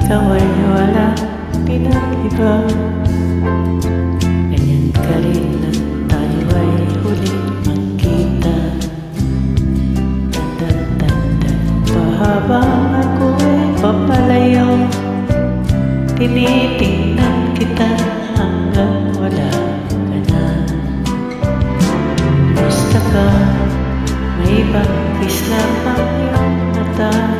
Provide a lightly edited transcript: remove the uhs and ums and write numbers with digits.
ikaw ay wala pinag-iba. Ganyan ka rin na tayo ay huli magkita. Tanda-tanda pa habang ako ay papalayo, tinitingnan kita hanggang wala ka na. Gusto ka, may bagis lang ang iyong mata.